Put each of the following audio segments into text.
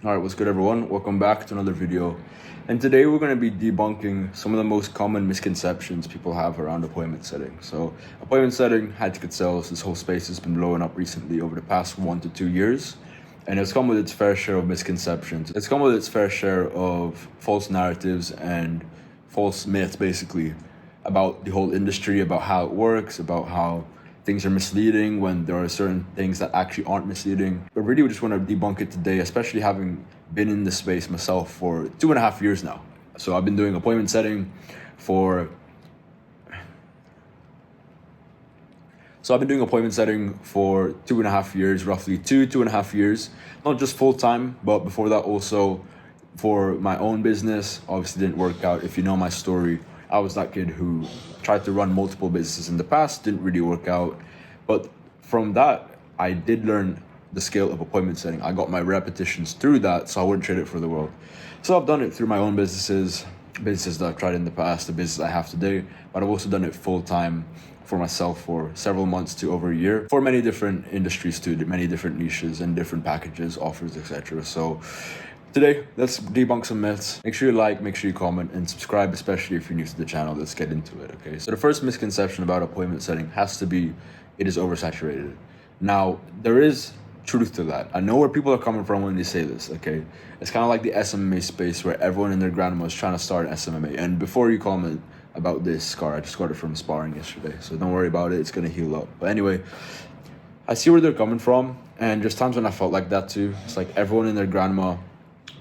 Alright, what's good everyone? Welcome back to another video. And today we're going to be debunking some of the most common misconceptions people have around appointment setting. So appointment setting, high ticket sales, this whole space has been blowing up recently over the past 1 to 2 years. And it's come with its fair share of misconceptions. It's come with its fair share of false narratives and false myths basically about the whole industry, about how it works, about how things are misleading when there are certain things that actually aren't misleading. But really we just want to debunk it today, especially having been in this space myself for 2.5 years now. So I've been doing appointment setting for 2.5 years, roughly 2.5 years, not just full time, but before that also for my own business. Obviously didn't work out. If you know my story, I was that kid who tried to run multiple businesses in the past, didn't really work out. But from that, I did learn the skill of appointment setting. I got my repetitions through that, so I wouldn't trade it for the world. So I've done it through my own businesses that I've tried in the past, the business I have today, but I've also done it full time for myself for several months to over a year for many different industries too, many different niches and different packages, offers, etc. So today, let's debunk some myths. Make sure you like, make sure you comment, and subscribe, especially if you're new to the channel. Let's get into it, okay? So the first misconception about appointment setting has to be it is oversaturated. Now, there is truth to that. I know where people are coming from when they say this, okay? It's kind of like the SMA space where everyone and their grandma is trying to start SMA. And before you comment about this scar, I just got it from sparring yesterday, so don't worry about it. It's going to heal up. But anyway, I see where they're coming from, and there's times when I felt like that too. It's like everyone and their grandma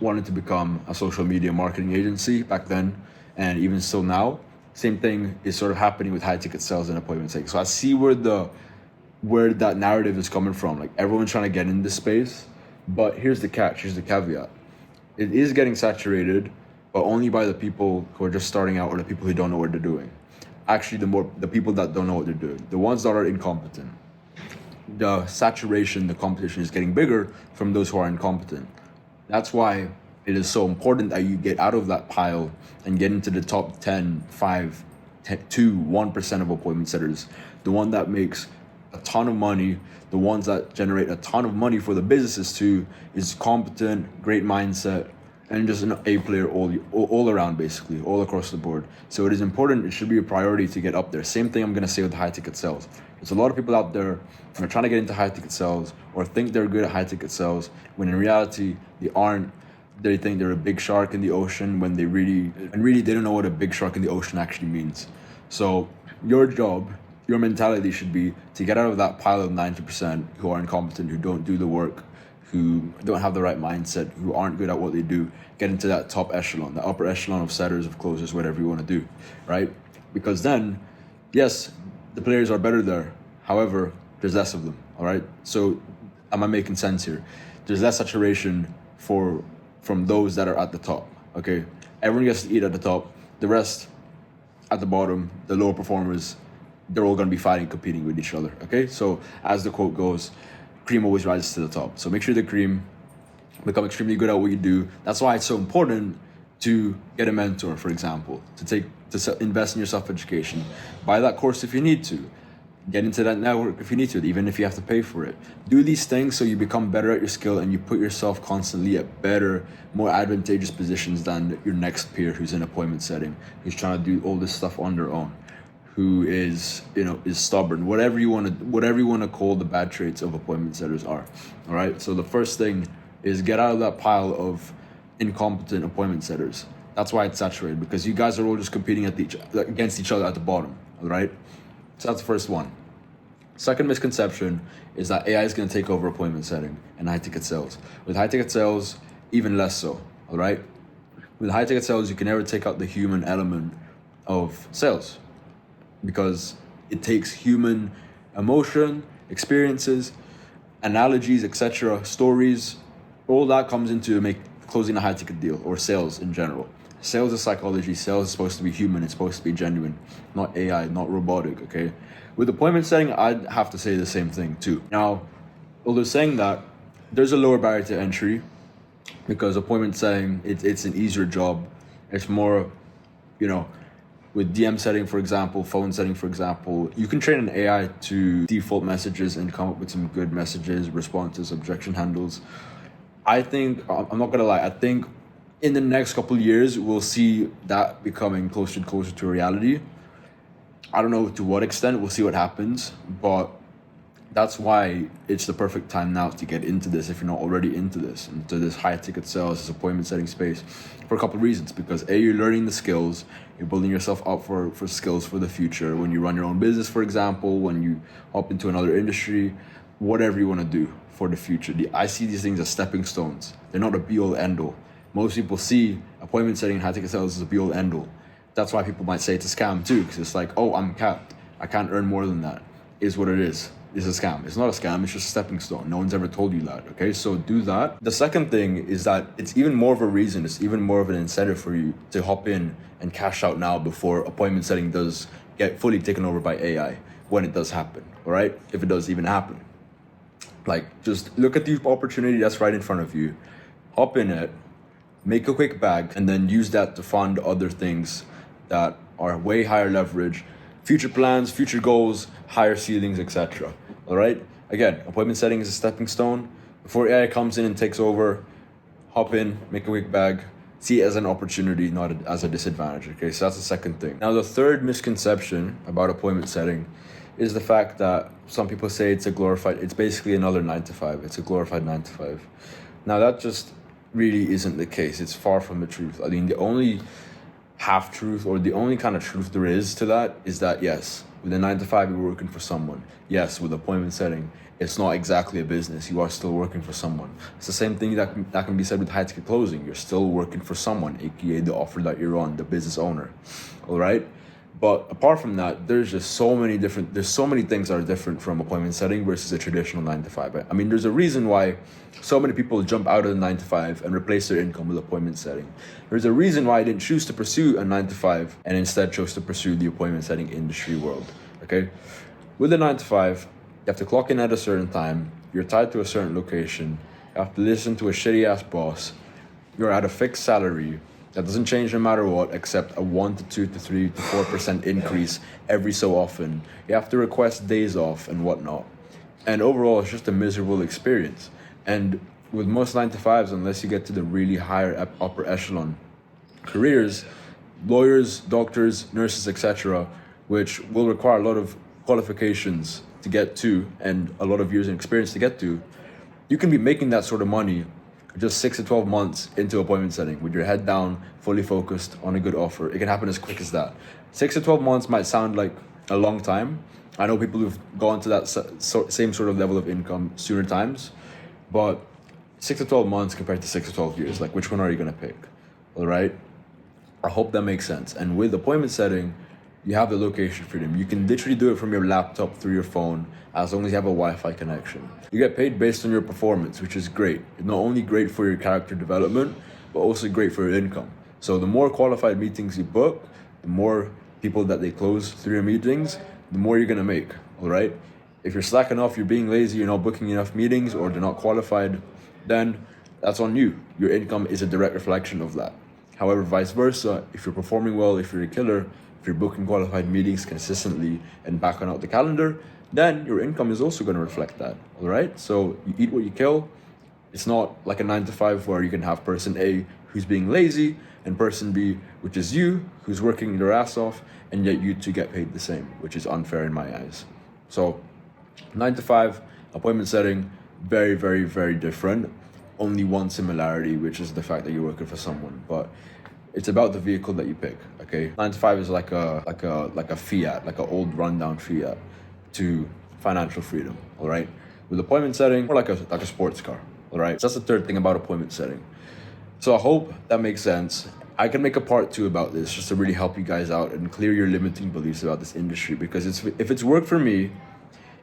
wanted to become a social media marketing agency back then, and even still now. Same thing is sort of happening with high ticket sales and appointment setting. So I see where that narrative is coming from. Like everyone's trying to get in this space, but here's the catch, here's the caveat. It is getting saturated, but only by the people who are just starting out or the people who don't know what they're doing. Actually, the people that don't know what they're doing, the ones that are incompetent. The saturation, the competition is getting bigger from those who are incompetent. That's why it is so important that you get out of that pile and get into the top 10, 5, 10, 2, 1% of appointment setters. The one that makes a ton of money, the ones that generate a ton of money for the businesses too, is competent, great mindset, and just an A player all around, basically, all across the board. So it is important, it should be a priority to get up there. Same thing I'm going to say with high ticket sales. There's a lot of people out there who are trying to get into high ticket sales or think they're good at high ticket sales when in reality they aren't. They think they're a big shark in the ocean when they really they don't know what a big shark in the ocean actually means. So your job, your mentality should be to get out of that pile of 90% who are incompetent, who don't do the work, who don't have the right mindset, who aren't good at what they do, get into that top echelon, the upper echelon of setters, of closers, whatever you want to do, right? Because then, yes, the players are better there. However, there's less of them, all right? So am I making sense here? There's less saturation from those that are at the top, okay? Everyone gets to eat at the top. The rest at the bottom, the lower performers, they're all going to be fighting, competing with each other, okay? So as the quote goes, cream always rises to the top. So make sure the cream become extremely good at what you do. That's why it's so important to get a mentor, for example, to invest in your self-education. Buy that course if you need to. Get into that network if you need to, even if you have to pay for it. Do these things so you become better at your skill and you put yourself constantly at better, more advantageous positions than your next peer who's in appointment setting, who's trying to do all this stuff on their own, who is stubborn, whatever you want to call the bad traits of appointment setters are. All right. So the first thing is get out of that pile of incompetent appointment setters. That's why it's saturated, because you guys are all just competing against each other at the bottom. All right. So that's the first one. Second misconception is that AI is going to take over appointment setting and high ticket sales. With high ticket sales, even less so. All right. With high ticket sales, you can never take out the human element of sales, because it takes human emotion, experiences, analogies, etc., stories. All that comes into closing a high ticket deal or sales in general. Sales is psychology. Sales is supposed to be human. It's supposed to be genuine, not AI, not robotic, okay? With appointment setting, I'd have to say the same thing too. Now, although saying that, there's a lower barrier to entry because appointment setting, it's an easier job. It's more, with DM setting, for example, phone setting, for example, you can train an AI to default messages and come up with some good messages, responses, objection handles. I think, I'm not gonna lie, I think in the next couple of years, we'll see that becoming closer and closer to reality. I don't know to what extent, we'll see what happens, but that's why it's the perfect time now to get into this if you're not already into this high ticket sales, this appointment setting space, for a couple of reasons. Because A, you're learning the skills, you're building yourself up for skills for the future. When you run your own business, for example, when you hop into another industry, whatever you want to do for the future. I see these things as stepping stones. They're not a be-all, end-all. Most people see appointment setting and high ticket sales as a be-all, end-all. That's why people might say it's a scam too, because it's like, oh, I'm capped. I can't earn more than that. Is what it is. It's a scam. It's not a scam, it's just a stepping stone. No one's ever told you that, okay? So do that. The second thing is that it's even more of a reason, it's even more of an incentive for you to hop in and cash out now before appointment setting does get fully taken over by AI, when it does happen, all right? If it does even happen. Like, just look at the opportunity that's right in front of you, hop in it, make a quick bag, and then use that to fund other things that are way higher leverage, future plans, future goals, higher ceilings, etc. All right? Again, appointment setting is a stepping stone. Before AI comes in and takes over, hop in, make a quick bag, see it as an opportunity, not as a disadvantage. Okay, so that's the second thing. Now, the third misconception about appointment setting is the fact that some people say it's basically another 9 to 5. It's a glorified 9 to 5. Now, that just really isn't the case. It's far from the truth. I mean, the only half truth, or the only kind of truth there is to that, is that yes, with a 9 to 5 you're working for someone. Yes, with appointment setting, it's not exactly a business. You are still working for someone. It's the same thing that can be said with high ticket closing. You're still working for someone, aka the offer that you're on, the business owner. All right. But apart from that, there's so many things that are different from appointment setting versus a traditional 9 to 5. I mean, there's a reason why so many people jump out of the 9 to 5 and replace their income with appointment setting. There's a reason why I didn't choose to pursue a 9 to 5 and instead chose to pursue the appointment setting industry world. Okay? With a 9 to 5, you have to clock in at a certain time, you're tied to a certain location, you have to listen to a shitty ass boss, you're at a fixed salary that doesn't change no matter what, except a 1 to 2 to 3 to 4% increase every so often. You have to request days off and whatnot. And overall, it's just a miserable experience. And with most 9 to 5s, unless you get to the really higher upper echelon careers, lawyers, doctors, nurses, etc., which will require a lot of qualifications to get to and a lot of years of experience to get to, you can be making that sort of money just 6 to 12 months into appointment setting with your head down, fully focused on a good offer. It can happen as quick as that. 6 to 12 months might sound like a long time. I know people who've gone to that same sort of level of income sooner times, but 6 to 12 months compared to 6 to 12 years, like which one are you gonna pick? All right? I hope that makes sense. And with appointment setting, you have the location freedom. You can literally do it from your laptop through your phone as long as you have a Wi-Fi connection. You get paid based on your performance, which is great. It's not only great for your character development, but also great for your income. So the more qualified meetings you book, the more people that they close through your meetings, the more you're gonna make, all right? If you're slacking off, you're being lazy, you're not booking enough meetings, or they're not qualified, then that's on you. Your income is a direct reflection of that. However, vice versa, if you're performing well, if you're a killer, if you're booking qualified meetings consistently and backing out the calendar, then your income is also going to reflect that, all right? So you eat what you kill. It's not like a 9 to 5 where you can have person A who's being lazy and person B, which is you, who's working your ass off, and yet you two get paid the same, which is unfair in my eyes. So 9 to 5, appointment setting, very, very, very different. Only one similarity, which is the fact that you're working for someone, but it's about the vehicle that you pick, okay? 9 to 5 is like a fiat, like an old rundown fiat to financial freedom, all right? With appointment setting, more like a sports car, all right? So that's the third thing about appointment setting. So I hope that makes sense. I can make a part 2 about this just to really help you guys out and clear your limiting beliefs about this industry, because if it's worked for me,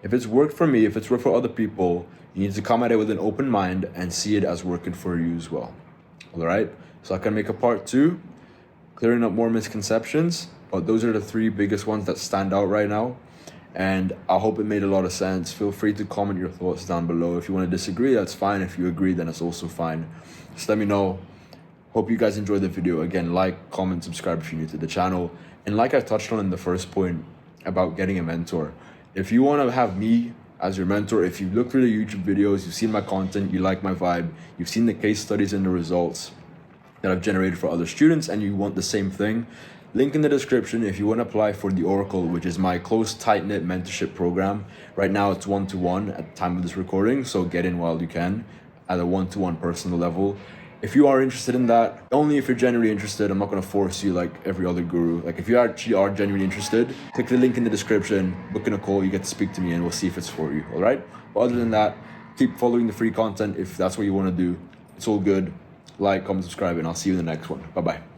if it's worked for other people, you need to come at it with an open mind and see it as working for you as well, all right? So I can make a part 2, clearing up more misconceptions, but those are the 3 biggest ones that stand out right now. And I hope it made a lot of sense. Feel free to comment your thoughts down below. If you want to disagree, that's fine. If you agree, then it's also fine. Just let me know. Hope you guys enjoyed the video. Again, like, comment, subscribe if you're new to the channel. And like I touched on in the first point about getting a mentor, if you want to have me as your mentor. If you look through the YouTube videos, you've seen my content, you like my vibe, you've seen the case studies and the results that I've generated for other students, and you want the same thing, link in the description if you want to apply for the Oracle, which is my close, tight-knit mentorship program. Right now it's 1-to-1 at the time of this recording, so get in while you can at a 1-to-1 personal level. If you are interested in that, only if you're genuinely interested. I'm not going to force you like every other guru. Like if you actually are genuinely interested, click the link in the description, book in a call, you get to speak to me, and we'll see if it's for you, all right? But other than that, keep following the free content if that's what you want to do. It's all good. Like, comment, subscribe, and I'll see you in the next one. Bye-bye.